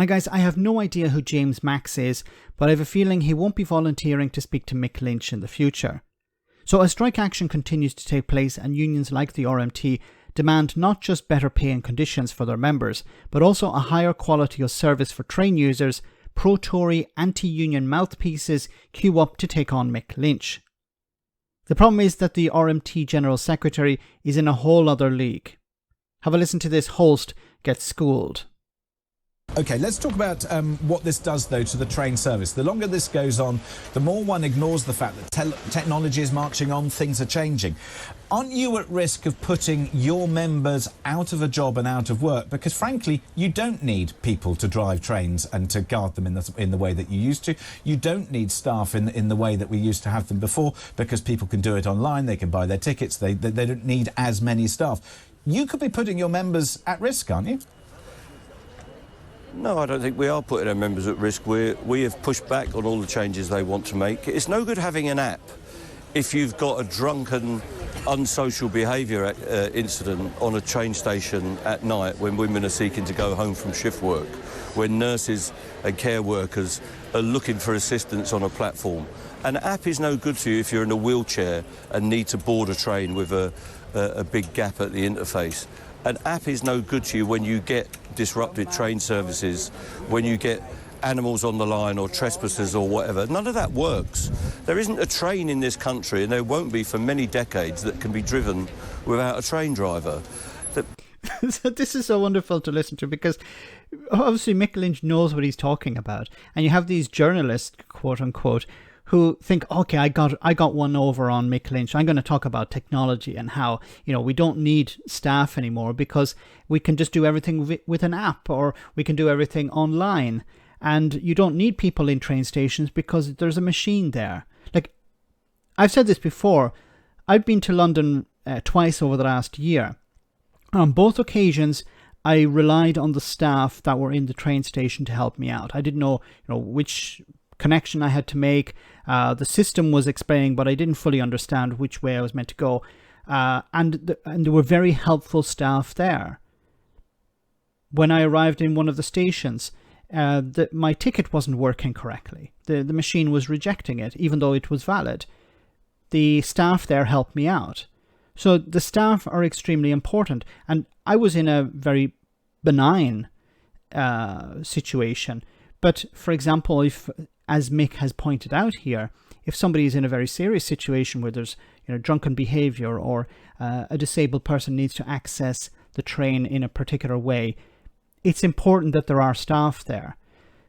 Hi guys, I have no idea who James Max is, but I have a feeling he won't be volunteering to speak to Mick Lynch in the future. So as strike action continues to take place and unions like the RMT demand not just better pay and conditions for their members, but also a higher quality of service for train users, pro-Tory anti-union mouthpieces queue up to take on Mick Lynch. The problem is that the RMT General Secretary is in a whole other league. Have a listen to this host get schooled. OK, let's talk about what this does, though, to the train service. The longer this goes on, the more one ignores the fact that technology is marching on, things are changing. Aren't you at risk of putting your members out of a job and out of work? Because, frankly, you don't need people to drive trains and to guard them in the way that you used to. You don't need staff in the way that we used to have them before, because people can do it online, they can buy their tickets, they don't need as many staff. You could be putting your members at risk, aren't you? No, I don't think we are putting our members at risk. We have pushed back on all the changes they want to make. It's no good having an app if you've got a drunken, unsocial behaviour incident on a train station at night when women are seeking to go home from shift work, when nurses and care workers are looking for assistance on a platform. An app is no good to you if you're in a wheelchair and need to board a train with a big gap at the interface. An app is no good to you when you get disrupted train services, when you get animals on the line or trespassers or whatever. None of that works. There isn't a train in this country, and there won't be for many decades, that can be driven without a train driver. This is so wonderful to listen to, because obviously Mick Lynch knows what he's talking about. And you have these journalists, quote unquote, who think, okay, I got one over on Mick Lynch. I'm going to talk about technology and how, we don't need staff anymore because we can just do everything with an app, or we can do everything online. And you don't need people in train stations because there's a machine there. Like, I've said this before. I've been to London twice over the last year. On both occasions, I relied on the staff that were in the train station to help me out. I didn't know, which connection I had to make. The system was explaining, but I didn't fully understand which way I was meant to go. And there were very helpful staff there. When I arrived in one of the stations, my ticket wasn't working correctly. The machine was rejecting it, even though it was valid. The staff there helped me out. So the staff are extremely important. And I was in a very benign situation. But, for example, if, as Mick has pointed out here, if somebody is in a very serious situation where there's drunken behaviour, or a disabled person needs to access the train in a particular way, it's important that there are staff there.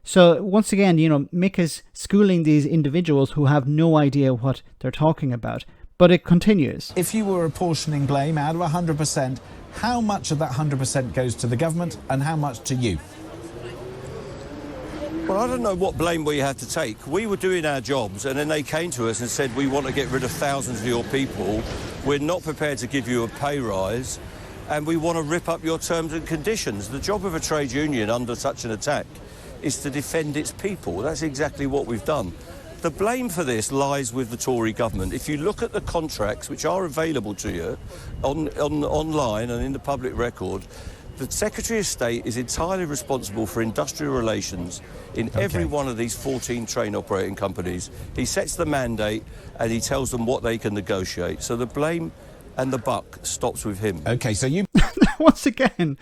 So once again, Mick is schooling these individuals who have no idea what they're talking about. But it continues. If you were apportioning blame out of 100%, how much of that 100% goes to the government and how much to you? Well, I don't know what blame we had to take. We were doing our jobs, and then they came to us and said, we want to get rid of thousands of your people. We're not prepared to give you a pay rise, and we want to rip up your terms and conditions. The job of a trade union under such an attack is to defend its people. That's exactly what we've done. The blame for this lies with the Tory government. If you look at the contracts which are available to you online and in the public record, the Secretary of State is entirely responsible for industrial relations in every one of these 14 train operating companies. He sets the mandate and he tells them what they can negotiate. So the blame and the buck stops with him. OK, so you... Once again,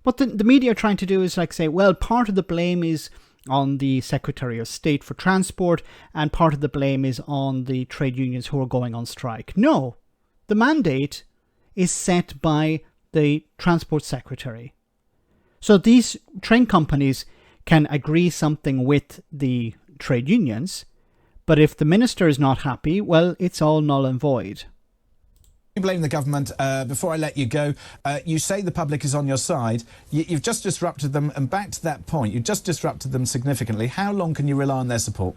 what the media are trying to do is say, well, part of the blame is on the Secretary of State for Transport and part of the blame is on the trade unions who are going on strike. No, the mandate is set by the Transport Secretary. So these train companies can agree something with the trade unions, but if the minister is not happy, well, it's all null and void. You blame the government. Before I let you go, you say the public is on your side. You've just disrupted them, and back to that point, you've just disrupted them significantly. How long can you rely on their support?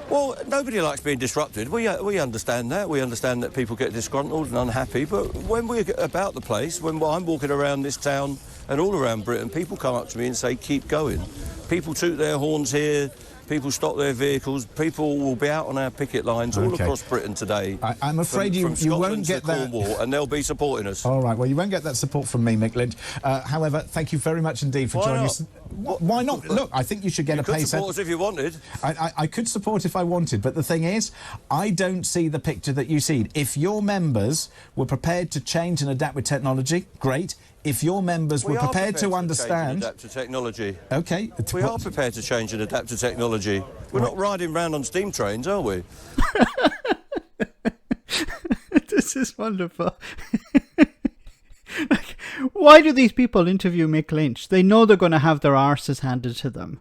Well, nobody likes being disrupted. We understand that. We understand that people get disgruntled and unhappy. But when we're about the place, when I'm walking around this town and all around Britain, people come up to me and say, keep going. People toot their horns here. People stop their vehicles. People will be out on our picket lines all across Britain today. I'm afraid from you won't get that. Cornwall, and they'll be supporting us. All right, well, you won't get that support from me, Mick Lynch. However, thank you very much indeed for joining us. Why not? Look, I think you should get a pay set. You could support us if you wanted. I could support if I wanted, but the thing is, I don't see the picture that you see. If your members were prepared to change and adapt with technology, great. If your members were prepared to understand... adapt to technology. OK. We are prepared to change and adapt to technology. We're not riding round on steam trains, are we? This is wonderful. Like, why do these people interview Mick Lynch? They know they're going to have their arses handed to them.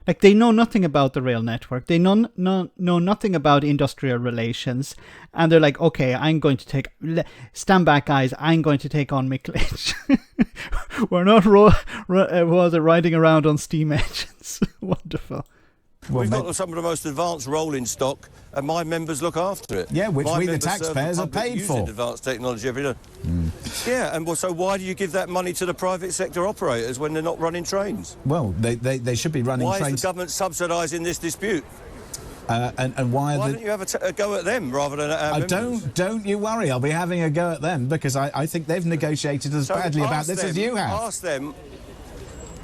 Like, they know nothing about the rail network. They know nothing about industrial relations. And they're like, okay, I'm going to stand back, guys. I'm going to take on Mick Lynch. We're not riding around on steam engines. Wonderful. We've got some of the most advanced rolling stock, and my members look after it. Yeah, which we, the taxpayers, are paid for. Using advanced technology every day. Yeah, and so why do you give that money to the private sector operators when they're not running trains? Well, they should be running trains. Why is the government subsidising this dispute? And why don't you have a go at them rather than at our members? Don't you worry, I'll be having a go at them, because I think they've negotiated as badly about this as you have.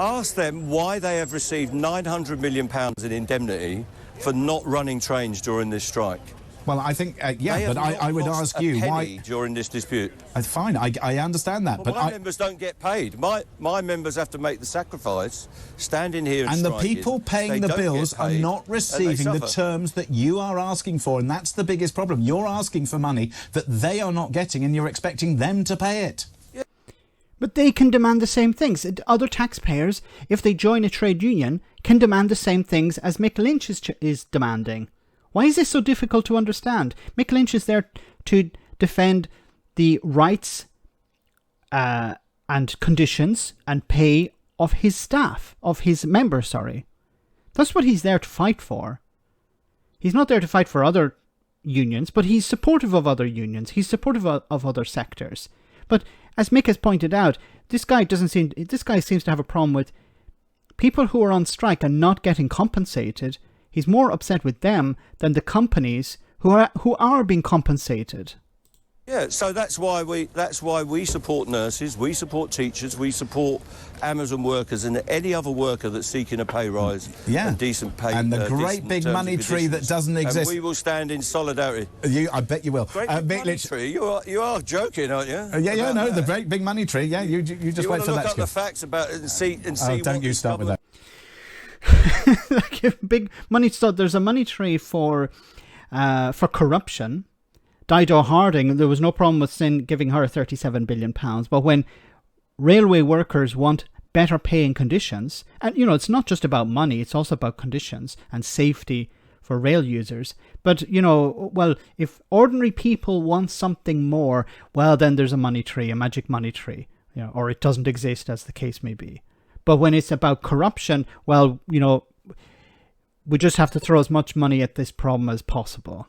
Ask them why they have received £900 million in indemnity for not running trains during this strike. Well, I think, yeah, but I would ask you why... during this dispute. Fine, I understand that, but my members don't get paid. My members have to make the sacrifice, standing here and the people paying the bills are not receiving the terms that you are asking for, and that's the biggest problem. You're asking for money that they are not getting, and you're expecting them to pay it. But they can demand the same things. Other taxpayers, if they join a trade union, can demand the same things as Mick Lynch is demanding. Why is this so difficult to understand? Mick Lynch is there to defend the rights and conditions and pay of his staff, of his members, sorry. That's what he's there to fight for. He's not there to fight for other unions, but he's supportive of other unions. He's supportive of other sectors. But as Mick has pointed out, this guy seems to have a problem with people who are on strike and not getting compensated. He's more upset with them than the companies who are being compensated. Yeah, so that's why we support nurses, we support teachers, we support Amazon workers and any other worker that's seeking a pay rise and decent pay. And the great big money tree that doesn't exist. And we will stand in solidarity. I bet you will. Great big money tree? You are joking, aren't you? The great big money tree. Yeah, you just wait for that. You want to look up the facts about it and see. Don't you start with that. Like big money. So there's a money tree for corruption. Dido Harding, there was no problem with Sin giving her £37 billion. But when railway workers want better paying conditions, and, it's not just about money, it's also about conditions and safety for rail users. But, if ordinary people want something more, well, then there's a money tree, a magic money tree, or it doesn't exist, as the case may be. But when it's about corruption, well, we just have to throw as much money at this problem as possible.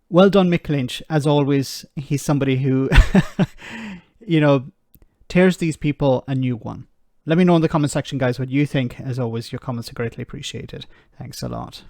Well done, Mick Lynch. As always, he's somebody who, tears these people a new one. Let me know in the comment section, guys, what you think. As always, your comments are greatly appreciated. Thanks a lot.